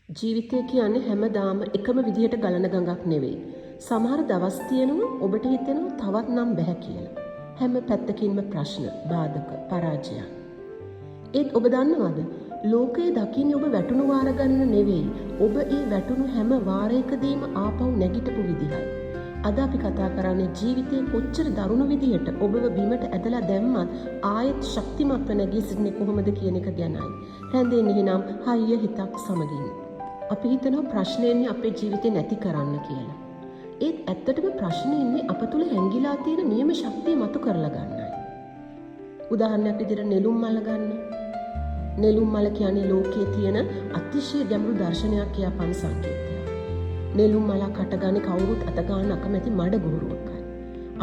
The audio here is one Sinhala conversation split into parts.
ජීවිතය කියන්නේ හැමදාම එකම විදිහට ගලන ගඟක් නෙවෙයි. සමහර දවස් තියෙනවා ඔබට හිතෙනවා තවත් නම් බෑ කියලා. හැම පැත්තකින්ම ප්‍රශ්න, බාධක, පරාජයන්. ඒත් ඔබ දන්නවද? ලෝකයේ දකින්නේ ඔබ වැටුණු වාර ගන්න නෙවෙයි. ඔබ ඒ වැටුණු හැම වාරයකදීම ආපහු නැගිටපු විදිහයි. අද අපි කතා කරන්නේ ජීවිතේ කොච්චර දරුණු විදිහට ඔබව බිමට ඇදලා දැම්මත් ආයෙත් ශක්තිමත්ව නැගී සිටින්නේ කොහොමද කියන එක ගැනයි. රැඳෙන්නේ නම් හයිය හිතක් සමගින්. අපි හිතනවා ප්‍රශ්නේ ඉන්නේ අපේ ජීවිතේ නැති කරන්න කියලා. ඒත් ඇත්තටම ප්‍රශ්නේ ඉන්නේ අප තුල හැංගිලා තියෙන නියම ශක්තිය මතු කරලා ගන්නයි. උදාහරණයක් විදිහට නෙළුම් මල ගන්න. නෙළුම් මල කියන්නේ ලෝකයේ තියෙන අතිශය ගැඹුරු දර්ශනයක් කියපන් සංකේතයක්. නෙළුම් මල කටගන්නේ කවුරුත් අත ගන්න අකමැති මඩ ගුරුවකයි.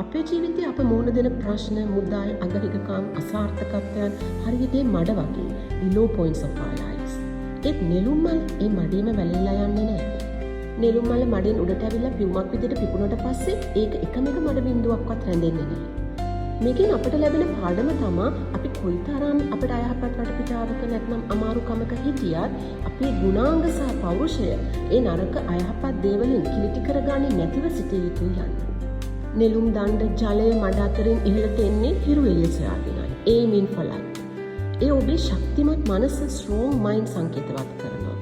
අපේ ජීවිතේ අප මුහුණ දෙන ප්‍රශ්න, මුදල්, අගහිගකම්, අසාර්ථකත්වයන් හරියට මඩ වගේ. low points of our lives. ඒත් නෙළුම් මල ඒ මඩේම වැළලීලා යන්නේ නැහැ. නෙළුම් මල මඩෙන් උඩට ඇවිල්ලා පියුමක් විදිහට පිපුණට පස්සේ ඒක එකම එක මඩ බිඳුවක්වත් රැඳෙන්නේ නැහැ. මේකෙන් අපට ලැබෙන පාඩම තමයි අපි කොයිතරම් අපට අයහපත් වටපිටාවක නැත්නම් අමාරුකමක හිටියත් අපේ ගුණාංග සහ පෞරුෂය ඒ නරක අයහපත් දේවලින් කිලිටි කරගන්නේ නැතිව සිටිය යුතුයි යන්නේ. නෙළුම් දණ්ඩ ජලය මඩ අතරින් ඉහළට එන්නේ හිරු එළිය සොයාගෙනයි. aiming for light. ඒ ඔබේ ශක්තිමත් මනස strong mind සංකේතවත් කරනවා.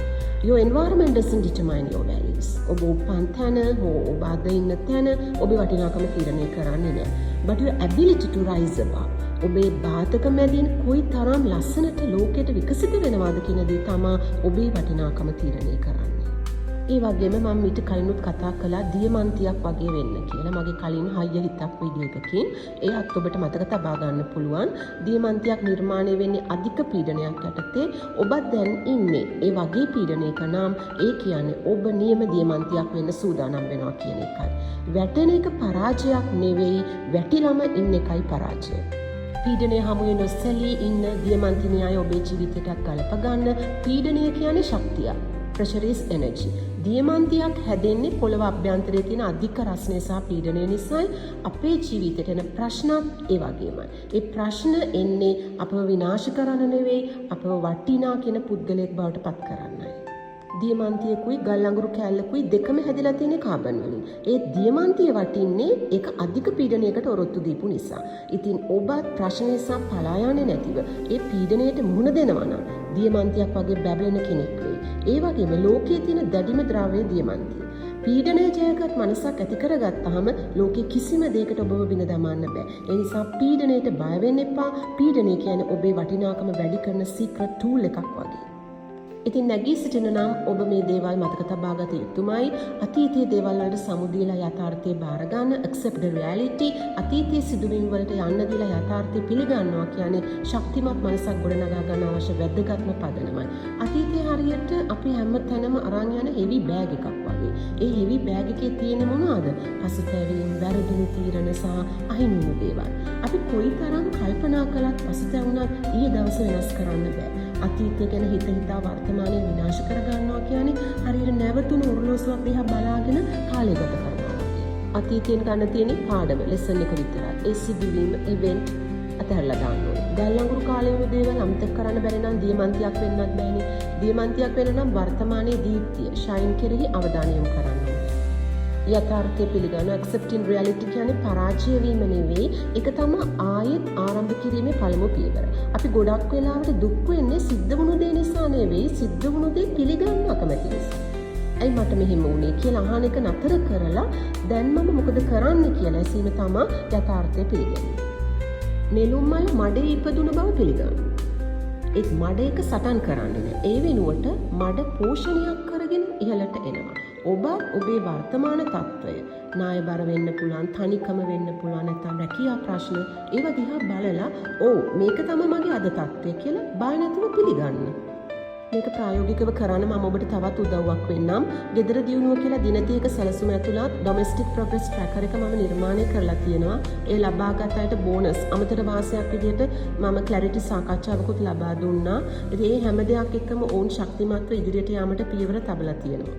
Your environment doesn't determine your values. ඔබ උපන් තැන හෝ ඔබ අද ඉන්න තැන ඔබේ වටිනාකම තීරණය කරන්නේ නැහැ. But your ability to rise above. ඔබේ බාධක මැදින් කොයි තරම් ලස්සනට ලෝකයට විකසිත වෙනවාද කියන දේ තමයි ඔබේ වටිනාකම තීරණය කරන්නේ. ඒ වගේම මම ඊට කලිනුත් කතා කළා දියමන්තියක් වගේ වෙන්න කියලා. මගේ කලින් හයිය හිතක් වීඩියෝ එකකින් ඒත් ඔබට මතක තබා ගන්න පුළුවන්. දියමන්තියක් නිර්මාණය වෙන්නේ අධික පීඩනයක් යටතේ. ඔබත් දැන් ඉන්නේ ඒ වගේ පීඩනයක නම් ඒ කියන්නේ ඔබ නියම දියමන්තියක් වෙන්න සූදානම් වෙනවා කියන එකයි. වැටෙන එක පරාජයක් නෙවෙයි, වැටිලම ඉන්න එකයි පරාජය. පීඩනය හමුවේ නොසැලී ඉන්න දියමන්තිනි අය ඔබේ ජීවිතයටත් ගලප ගන්න. පීඩනය කියන්නේ ශක්තිය. Pressure is energy. දියමන්තියක් හැදෙන්නේ පොළව අභ්‍යන්තරයේ තියෙන අධික රස්නය සහ පීඩනය නිසායි. අපේ ජීවිතේට එන ප්‍රශ්නත් ඒ වගේමයි. ඒ ප්‍රශ්න එන්නේ අපව විනාශ කරන්න නෙවෙයි, අපව වටිනා කියන පුද්ගලයෙක් බවට පත් කරන්නයි. දියමන්තියකුයි ගල් අඟුරු කෑල්ලකුයි දෙකම හැදිලා තියෙන කාබන් වලින්. ඒ දියමන්තිය වටින්නේ ඒක අධික පීඩනයකට ඔරොත්තු දීපු නිසා. ඉතින් ඔබත් ප්‍රශ්න නිසා පලා යන්නේ නැතිව ඒ පීඩනයට මුහුණ දෙනවා නම් දියමන්තියක් වගේ බැබලෙන කෙනෙක් වෙයි. ඒ වගේම ලෝකයේ තියෙන දැඩිම ද්‍රව්‍ය දියමන්තිය. පීඩනය ජයගත් මනසක් ඇති කරගත්තාම ලෝකේ කිසිම දෙයකට ඔබව බිඳ දමන්න බෑ. ඒ නිසා පීඩනයට බය වෙන්න එපා. පීඩනය කියන්නේ ඔබේ වටිනාකම වැඩි කරන සීක්‍රට් ටූල් එකක් වගේ. ඉතින් නැගී සිටින නම් ඔබ මේ දේවල් මතක තබා ගත යුතුමයි. අතීතයේ දේවල් වලට සමුදීලා යථාර්ථය බාර ගන්න, accept the reality. අතීතයේ සිදුවීම් වලට යන්න දීලා යථාර්ථය පිළිගන්නවා කියන්නේ ශක්තිමත් මනසක් ගොඩනගා ගන්න අවශ්‍ය වැදගත්ම පදනමයි. අතීතයේ හරියට අපි හැම තැනම අරන් යන heavy bag එකක් වගේ. ඒ heavy bag එකේ තියෙන මොනවද? පසුතැවීම්, වැරදුණු තීරණ සහ අහිමි වූ දේවල්. අපි කොයිතරම් කල්පනා කළත් පසුතැවුණත් ඊයේ දවස වෙනස් කරන්න බෑ. අතීතය ගැන හිත හිතා වර්තමානයේ විනාශ කර ගන්නවා කියන්නේ හරියට නැවතුණු ඔරලෝසුවක් දිහා බලාගෙන කාලය ගත කරනවා වගේ. අතීතයෙන් ගන්න තියෙන පාඩම ලෙසන් එක විතරයි. ඒ සිදුවීම් ඉවෙන්ට් අතහැරලා දාන්න ඕනේ. ගල් අඟුරු කාලයේ වුණ දේවල් අමතක කරන්න බැරි නම් දියමන්තියක් වෙන්නත් බෑනේ. දියමන්තියක් වෙන්න නම් වර්තමානයේ දීප්තිය, ෂයින් කෙරෙහි අවධානය යොමු කරන්න ඕනේ. යථාර්ථය පිළිගන්න, accepting reality කියන්නේ පරාජය වීම නෙවෙයි. ඒක තමයි ආයෙත් ආරම්භ කිරීමේ පළමු පියවර. අපි ගොඩක් වෙලාවට දුක් වෙන්නේ සිද්ධ වුණු දේ නිසා නෙවෙයි, සිද්ධ වුණු දේ පිළිගන්න අකමැති නිසා. ඇයි මට මෙහෙම වුනේ කියලා අහන එක නතර කරලා දැන් මම මොකද කරන්න කියලා ඇසීම තමයි යථාර්ථය පිළිගන්නේ. නෙළුම් මල මඩේ ඉපදුණු බව පිළිගන්න. ඒත් මඩ එක සටන් කරන්නේ නැහැ. ඒ වෙනුවට මඩ පෝෂණයක් කරගෙන ඉහළට එනවා. ඔබ ඔබේ වර්තමාන තත්ත්වය ණයබර වෙන්න පුළුවන්, තනිකම වෙන්න පුළුවන්, නැත්නම් රැකියා ප්‍රශ්න ඒවා දිහා බලලා මේක තමයි මගේ අද තත්ත්වය කියලා බය නැතුව පිළිගන්න. මේක ප්‍රායෝගිකව කරන්න මම ඔබට තවත් උදව්වක් වෙන්නම්. ගෙදර දියුණුව කියලා දින 30ක සැලසුම ඇතුළත් domestic progress tracker එක මම නිර්මාණය කරලා තියෙනවා. ඒ ලබාගත් අයට බෝනස් අමතර වාසයක් විදිහට මම clarity සාකච්ඡාවකුත් ලබා දුන්නා. ඉතින් මේ හැම දෙයක් එක්කම ඕන් ශක්තිමත්ව ඉදිරියට යාමට පියවර තබලා තියෙනවා.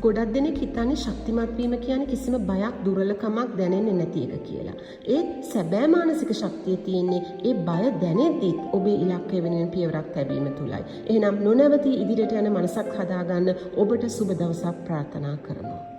ගොඩක් දෙනෙක් හිතන්නේ ශක්තිමත් වීම කියන්නේ කිසිම බයක් දුර්වලකමක් දැනෙන්නේ නැති එක කියලා. ඒත් සැබෑ මානසික ශක්තිය තියෙන්නේ ඒ බය දැනෙද්දිත් ඔබේ ඉලක්කය වෙනුවෙන් පියවරක් තැබීම තුලයි. එහෙනම් නොනවතී ඉදිරියට යන මනසක් හදාගන්න ඔබට සුබ දවසක් ප්‍රාර්ථනා කරනවා.